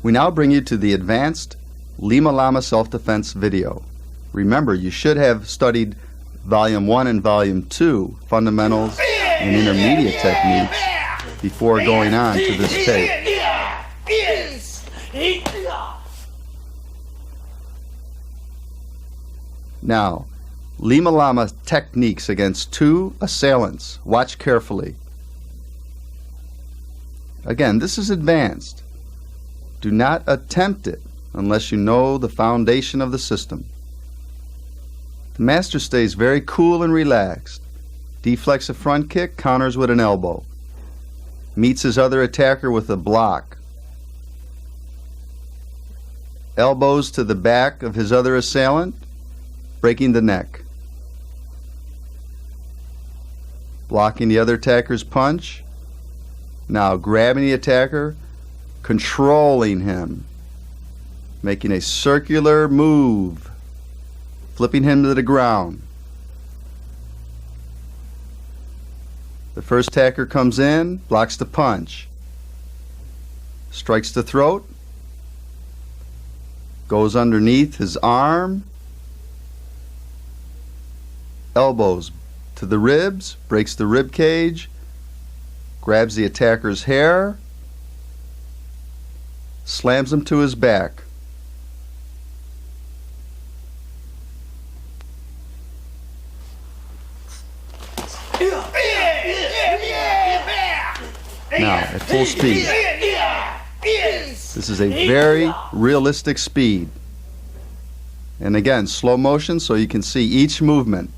We now bring you to the advanced Lima Lama self-defense video. Remember, you should have studied Volume 1 and Volume 2, Fundamentals and Intermediate Techniques, before going on to this tape. Now, Lima Lama techniques against two assailants. Watch carefully. Again, this is advanced. Do not attempt it unless you know the foundation of the system. The master stays very cool and relaxed. Deflects a front kick, counters with an elbow. Meets his other attacker with a block. Elbows to the back of his other assailant, breaking the neck. Blocking the other attacker's punch. Now grabbing the attacker, controlling him, making a circular move, flipping him to the ground. The first attacker comes in, blocks the punch, strikes the throat, goes underneath his arm, elbows to the ribs, breaks the rib cage, grabs the attacker's hair, slams him to his back. Now, at full speed. This is a very realistic speed. And again, slow motion so you can see each movement.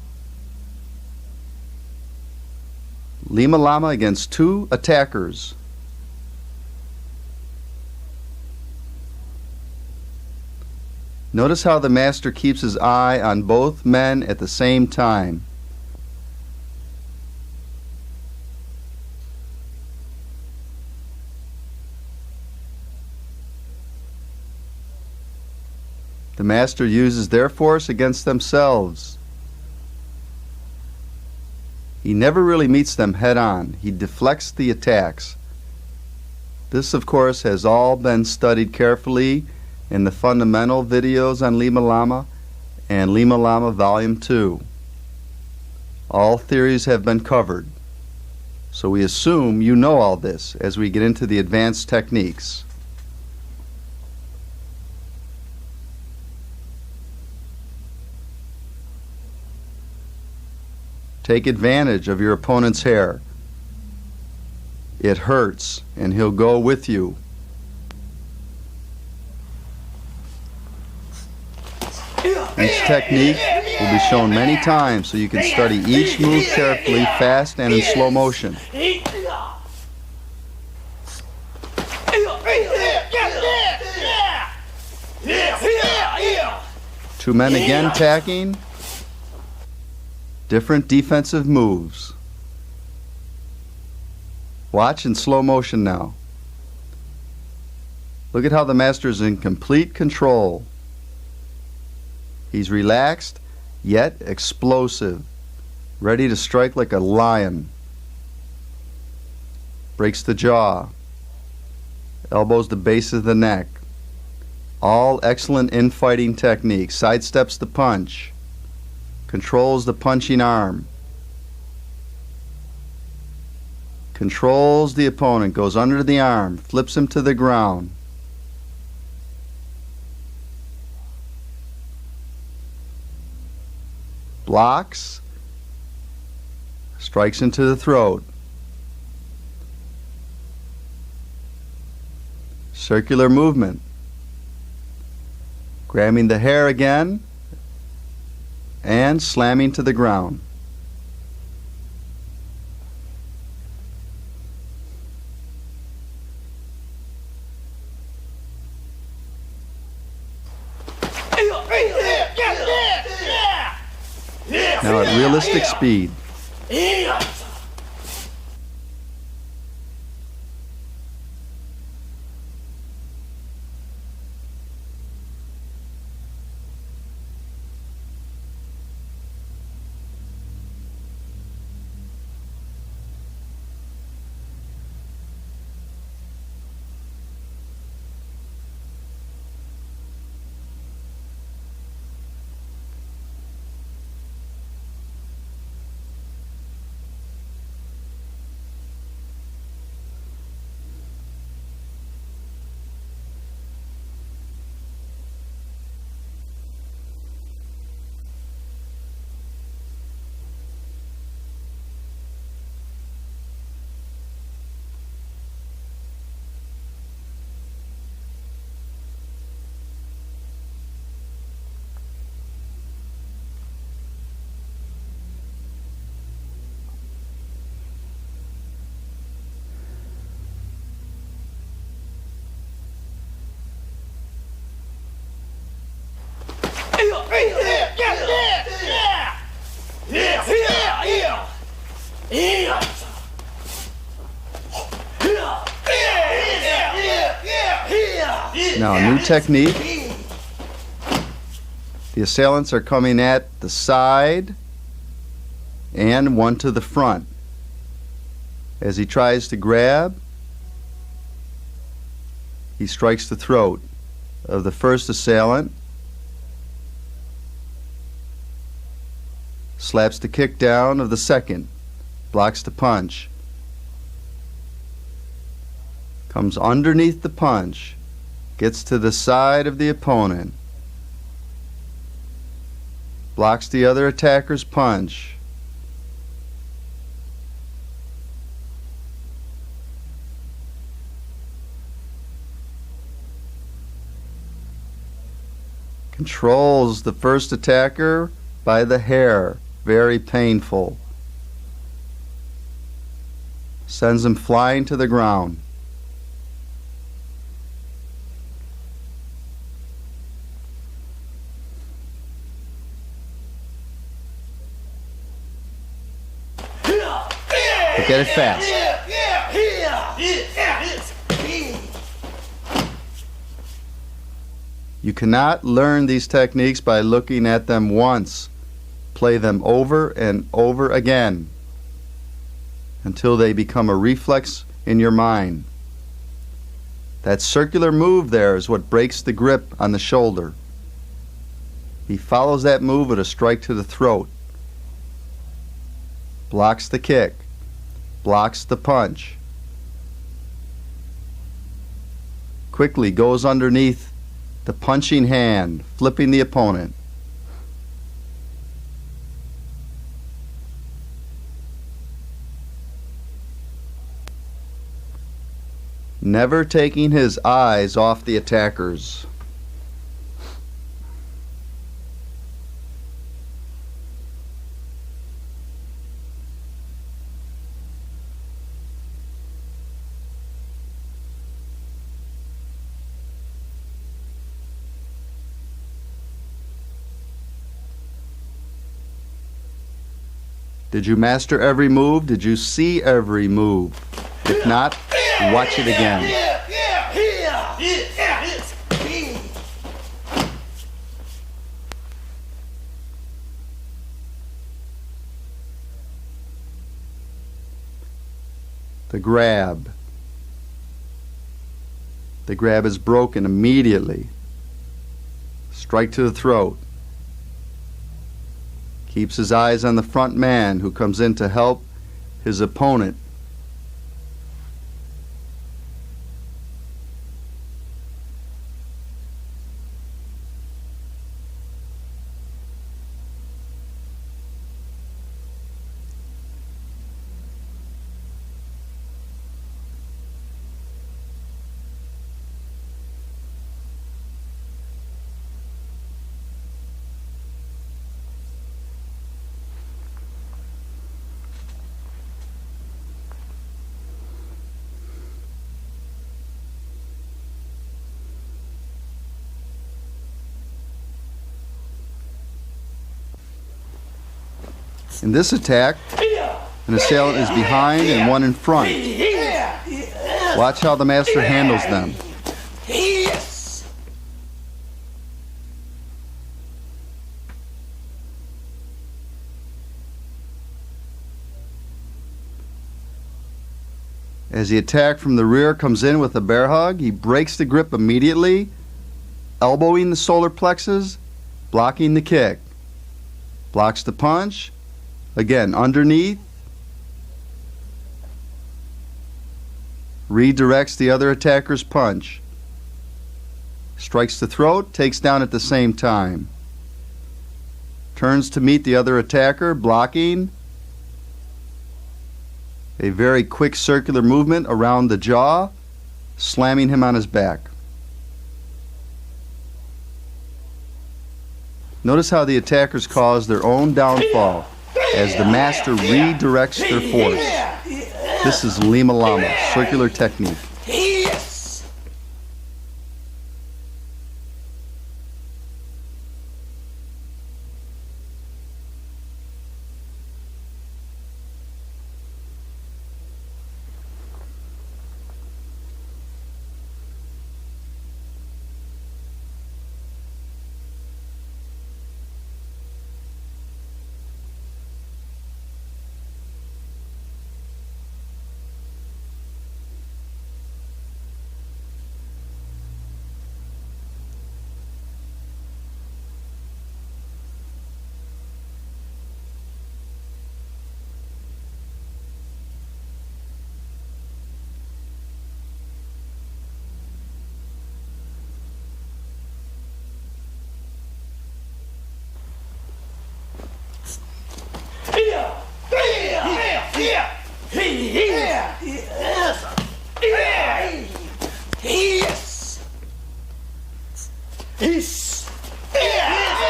Lima Lama against two attackers. Notice how the master keeps his eye on both men at the same time. The master uses their force against themselves. He never really meets them head on. He deflects the attacks. This, of course, has all been studied carefully in the fundamental videos on Lima Lama and Lima Lama Volume 2. All theories have been covered. So we assume you know all this as we get into the advanced techniques. Take advantage of your opponent's hair. It hurts, and he'll go with you. Each technique will be shown many times so you can study each move carefully, fast and in slow motion. Two men again attacking. Different defensive moves. Watch in slow motion now. Look at how the master is in complete control. He's relaxed, yet explosive, ready to strike like a lion. Breaks the jaw. Elbows the base of the neck. All excellent infighting techniques. Sidesteps the punch. Controls the punching arm. Controls the opponent, goes under the arm, flips him to the ground. Blocks, strikes into the throat. Circular movement. Grabbing the hair again and slamming to the ground. Now at realistic speed. Now, a new technique. The assailants are coming at the side and one to the front. As he tries to grab, he strikes the throat of the first assailant, slaps the kick down of the second, blocks the punch, comes underneath the punch, gets to the side of the opponent, blocks the other attacker's punch, controls the first attacker by the hair, very painful, sends him flying to the ground. But get it fast. You cannot learn these techniques by looking at them once. Play them over and over again until they become a reflex in your mind. That circular move there is what breaks the grip on the shoulder. He follows that move with a strike to the throat, blocks the kick, blocks the punch, quickly goes underneath the punching hand, flipping the opponent. Never taking his eyes off the attackers. Did you master every move? Did you see every move? If not, watch it again. The grab. The grab is broken immediately. Strike to the throat. Keeps his eyes on the front man who comes in to help his opponent. In this attack, an assailant is behind and one in front. Watch how the master handles them. As the attack from the rear comes in with a bear hug, he breaks the grip immediately, elbowing the solar plexus, blocking the kick. Blocks the punch. Again, underneath, redirects the other attacker's punch, strikes the throat, takes down at the same time, turns to meet the other attacker, blocking, a very quick circular movement around the jaw, slamming him on his back. Notice how the attackers cause their own downfall as the master redirects their force. This is Lima Lama, circular technique.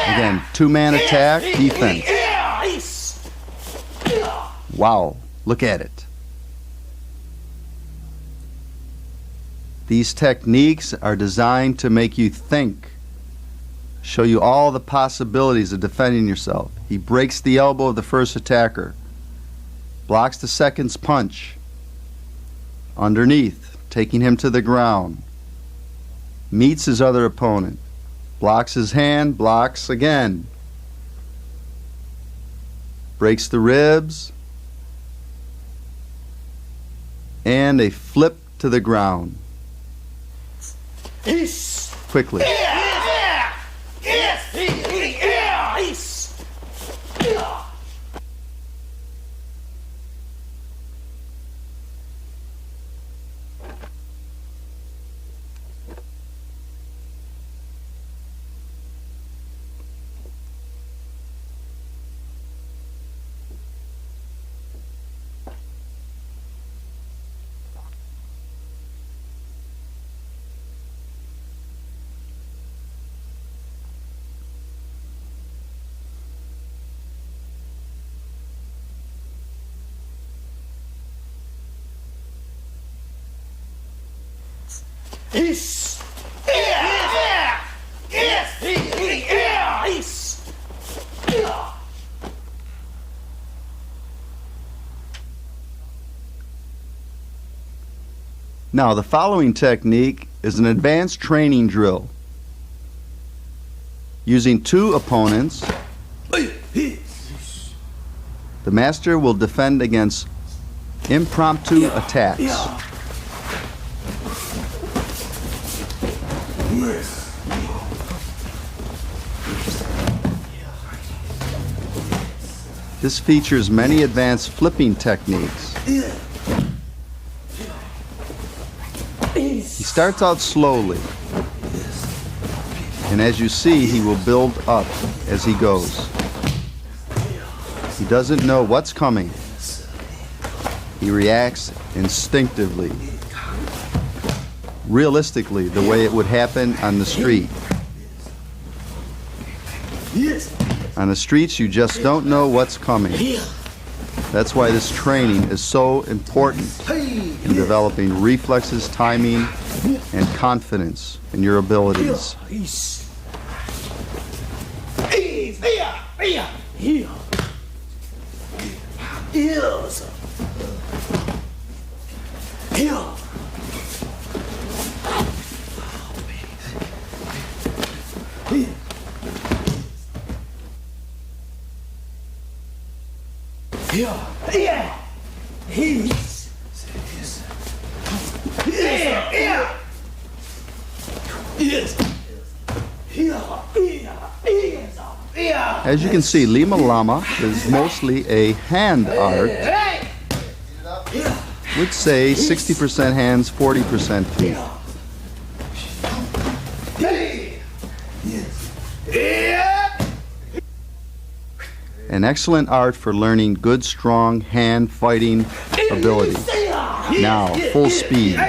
Again, two-man attack, defense. Wow, look at it. These techniques are designed to make you think, show you all the possibilities of defending yourself. He breaks the elbow of the first attacker, blocks the second's punch, underneath, taking him to the ground, meets his other opponent, blocks his hand, blocks again, breaks the ribs, and a flip to the ground. Quickly. Now, the following technique is an advanced training drill. Using two opponents, the master will defend against impromptu attacks. This features many advanced flipping techniques. He starts out slowly, and as you see, he will build up as he goes. He doesn't know what's coming. He reacts instinctively, realistically, the way it would happen on the street. On the streets, you just don't know what's coming. That's why this training is so important in developing reflexes, timing, and confidence in your abilities. As you can see, Lima Lama is mostly a hand art, would say 60% hands, 40% feet. An excellent art for learning good, strong hand fighting ability. Now, full speed.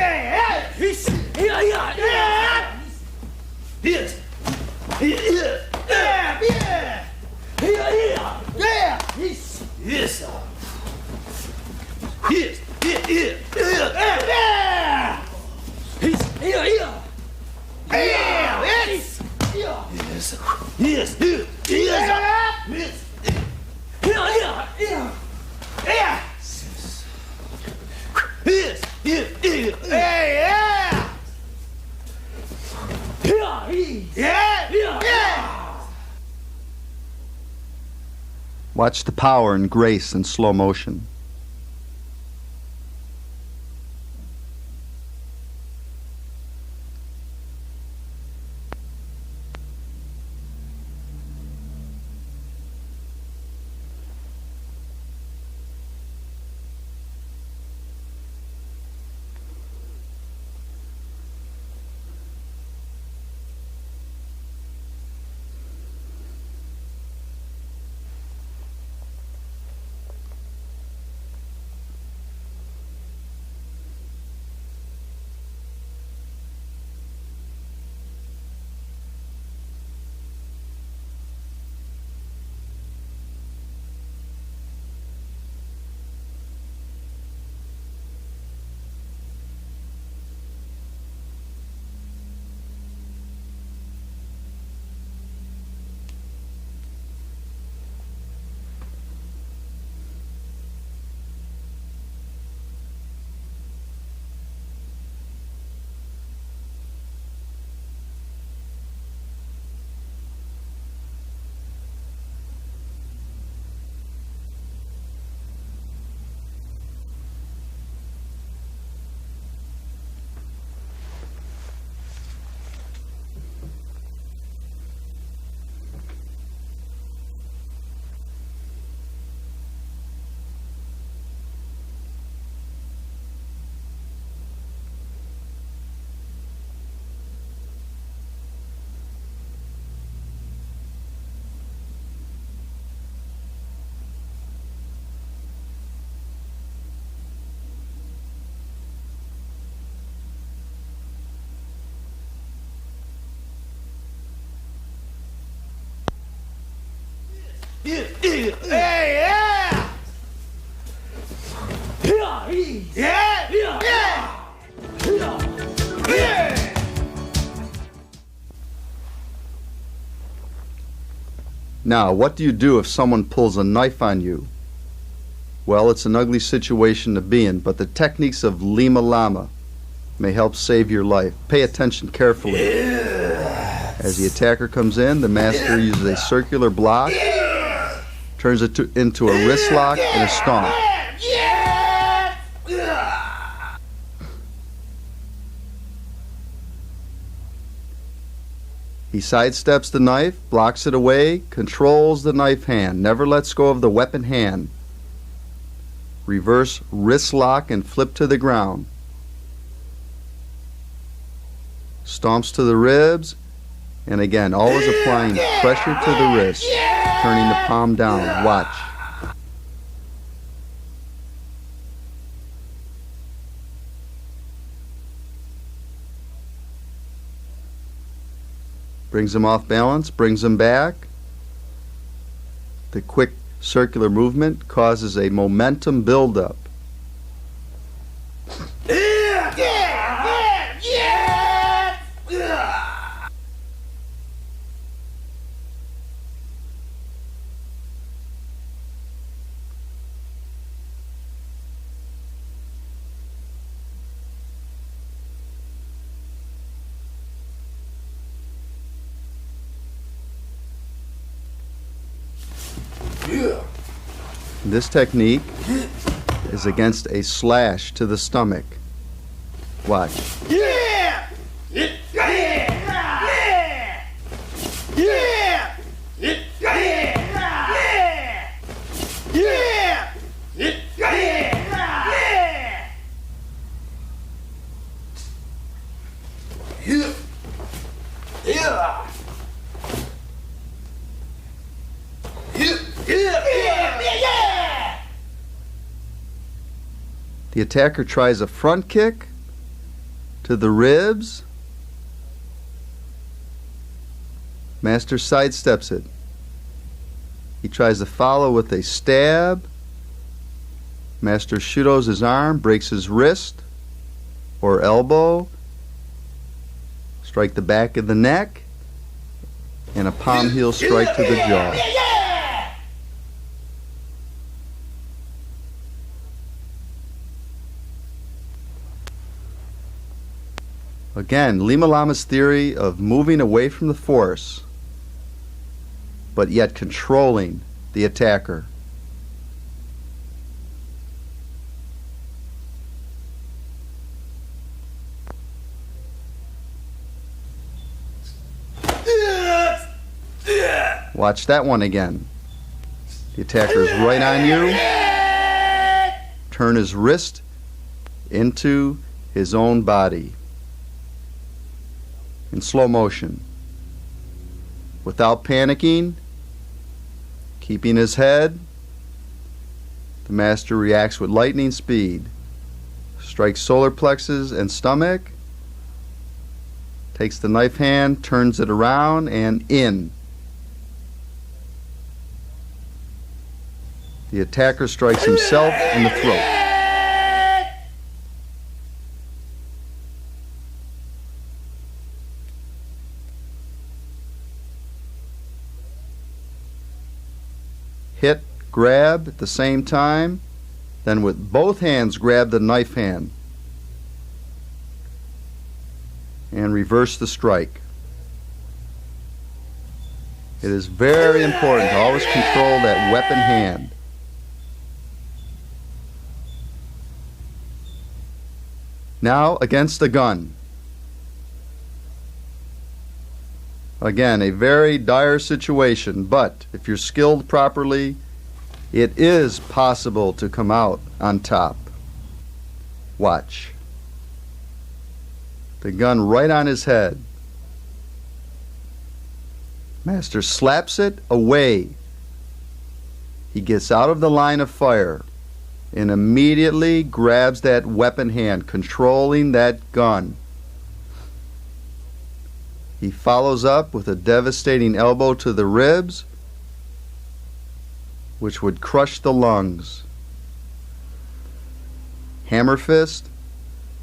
Watch the power and grace in slow motion. Now, what do you do if someone pulls a knife on you? Well, it's an ugly situation to be in, but the techniques of Lama may help save your life. Pay attention carefully. As the attacker comes in, the master uses a circular block, turns it into a wrist lock and a stomp. He sidesteps the knife, blocks it away, controls the knife hand, never lets go of the weapon hand. Reverse wrist lock and flip to the ground. Stomps to the ribs, and again, always applying pressure to the wrist, turning the palm down. Watch. Brings him off balance, brings him back. The quick circular movement causes a momentum buildup. This technique is against a slash to the stomach. Watch. The attacker tries a front kick to the ribs. Master sidesteps it. He tries to follow with a stab. Master shudos his arm, breaks his wrist or elbow. Strike the back of the neck, and a palm heel strike to the jaw. Again, Lama's theory of moving away from the force, but yet controlling the attacker. Watch that one again. The attacker is right on you. Turn his wrist into his own body. In slow motion, without panicking, keeping his head. The master reacts with lightning speed, strikes solar plexus and stomach, takes the knife hand, turns it around and in. The attacker strikes himself in the throat. Hit, grab at the same time, then with both hands grab the knife hand and reverse the strike. It is very important to always control that weapon hand. Now against a gun. Again, a very dire situation, but if you're skilled properly, it is possible to come out on top. Watch. The gun right on his head. Master slaps it away. He gets out of the line of fire and immediately grabs that weapon hand, controlling that gun. He follows up with a devastating elbow to the ribs, which would crush the lungs. Hammer fist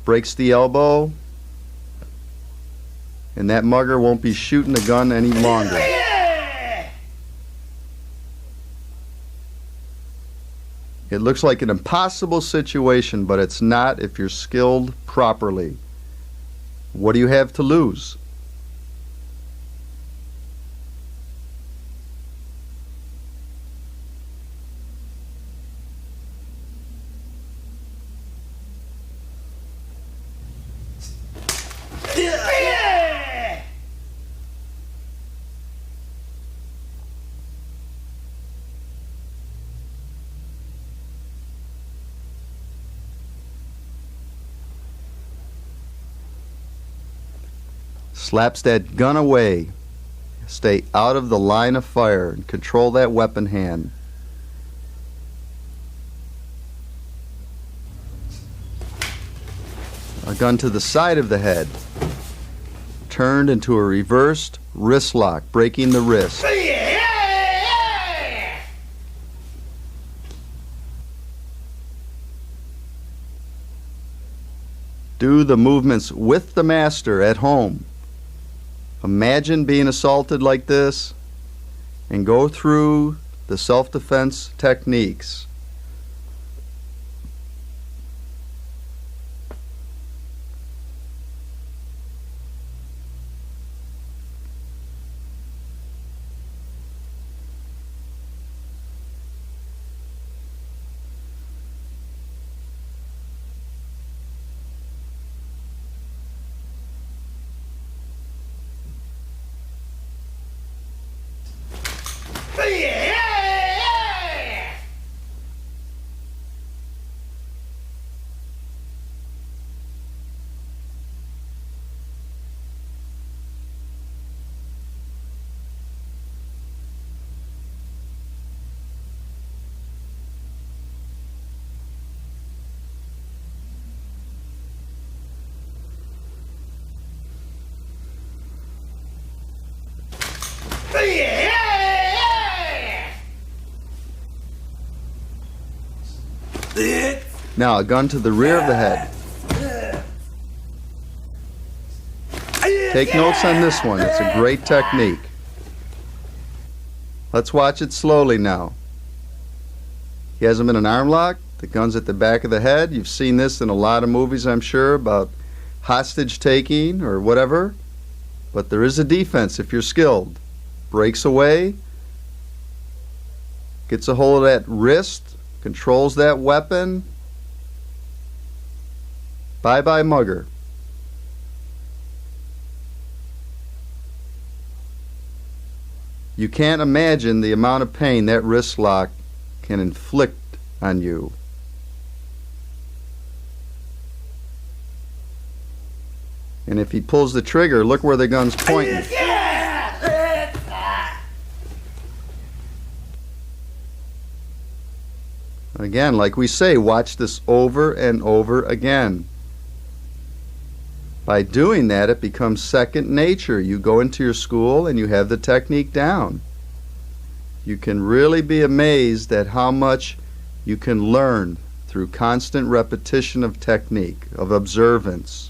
breaks the elbow, and that mugger won't be shooting the gun any longer. It looks like an impossible situation, but it's not if you're skilled properly. What do you have to lose? Slaps that gun away. Stay out of the line of fire and control that weapon hand. A gun to the side of the head. Turned into a reversed wrist lock, breaking the wrist. Do the movements with the master at home. Imagine being assaulted like this and go through the self-defense techniques. Now a gun to the rear of the head. Take notes on this one. It's a great technique. Let's watch it slowly now. He has him in an arm lock. The gun's at the back of the head. You've seen this in a lot of movies, I'm sure, about hostage taking or whatever. But there is a defense if you're skilled. Breaks away, gets a hold of that wrist, controls that weapon. Bye-bye, mugger. You can't imagine the amount of pain that wrist lock can inflict on you. And if he pulls the trigger, look where the gun's pointing. Again, like we say, watch this over and over again. By doing that, it becomes second nature. You go into your school and you have the technique down. You can really be amazed at how much you can learn through constant repetition of technique, of observance.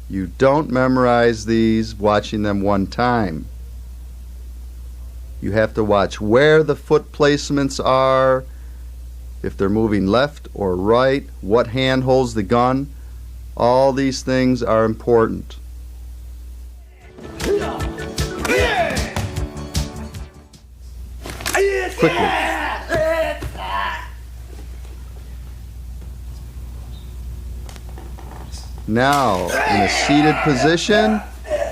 You don't memorize these watching them one time. You have to watch where the foot placements are, if they're moving left or right, what hand holds the gun. All these things are important. Quickly. Now, in a seated position,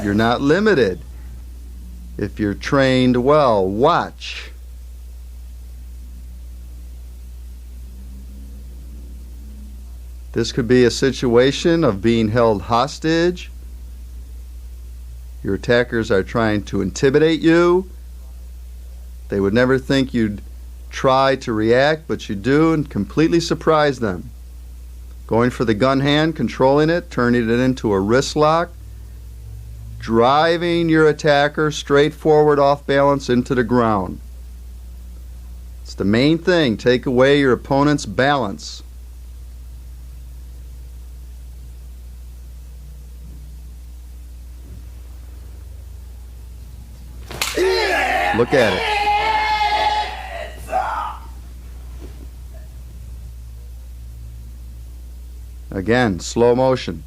you're not limited. If you're trained well, watch. This could be a situation of being held hostage. Your attackers are trying to intimidate you. They would never think you'd try to react, but you do and completely surprise them. Going for the gun hand, controlling it, turning it into a wrist lock, driving your attacker straight forward off balance into the ground. It's the main thing. Take away your opponent's balance. Look at it. Again, slow motion.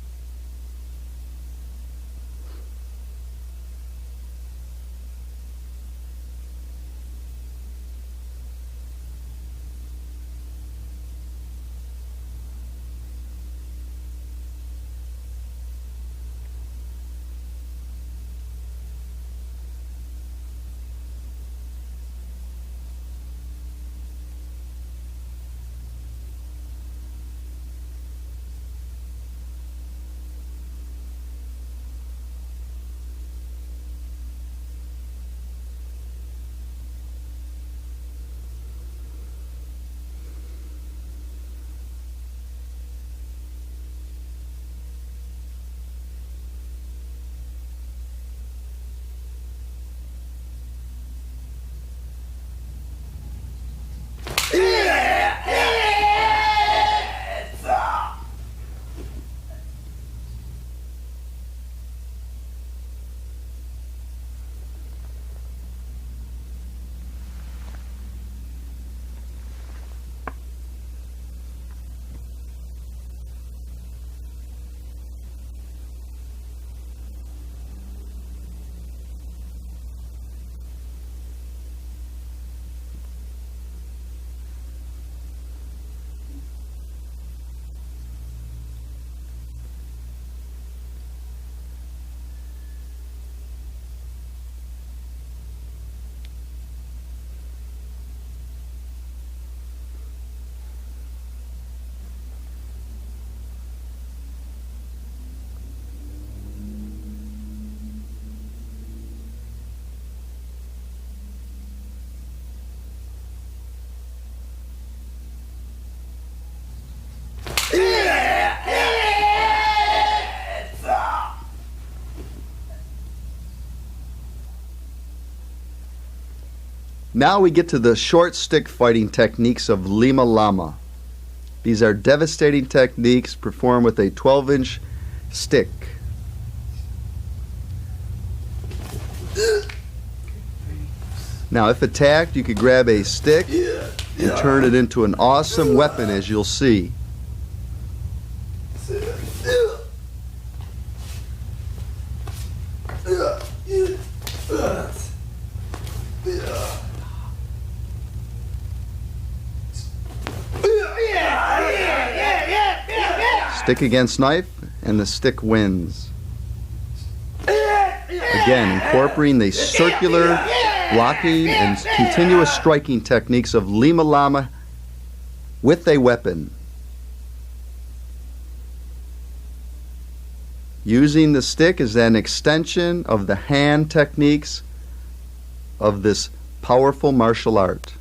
Now we get to the short stick fighting techniques of Lima Lama. These are devastating techniques performed with a 12-inch stick. Now, if attacked, you could grab a stick and turn it into an awesome weapon, as you'll see. Stick against knife, and the stick wins. Again, incorporating the circular blocking and continuous striking techniques of Lima Lama with a weapon. Using the stick as an extension of the hand techniques of this powerful martial art.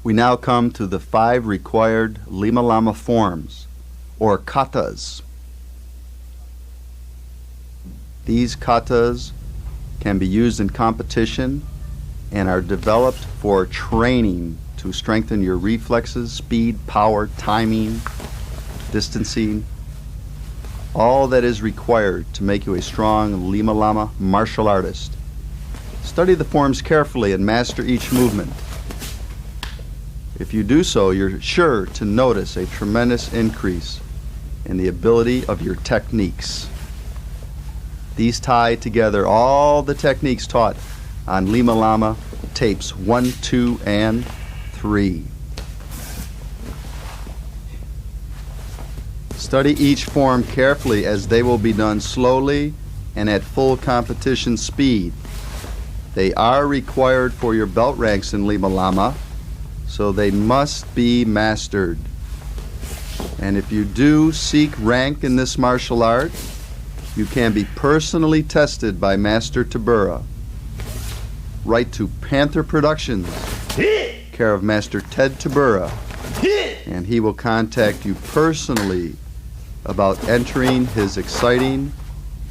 We now come to the 5 required Lima Lama forms, or katas. These katas can be used in competition and are developed for training to strengthen your reflexes, speed, power, timing, distancing, all that is required to make you a strong Lima Lama martial artist. Study the forms carefully and master each movement. If you do so, you're sure to notice a tremendous increase and the ability of your techniques. These tie together all the techniques taught on Lima Lama tapes 1, 2, and 3. Study each form carefully, as they will be done slowly and at full competition speed. They are required for your belt ranks in Lima Lama, so they must be mastered. And if you do seek rank in this martial art, you can be personally tested by Master Tabura. Write to Panther Productions, care of Master Ted Tabura, and he will contact you personally about entering his exciting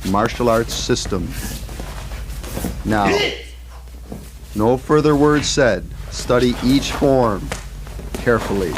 martial arts system. Now, no further words said. Study each form carefully.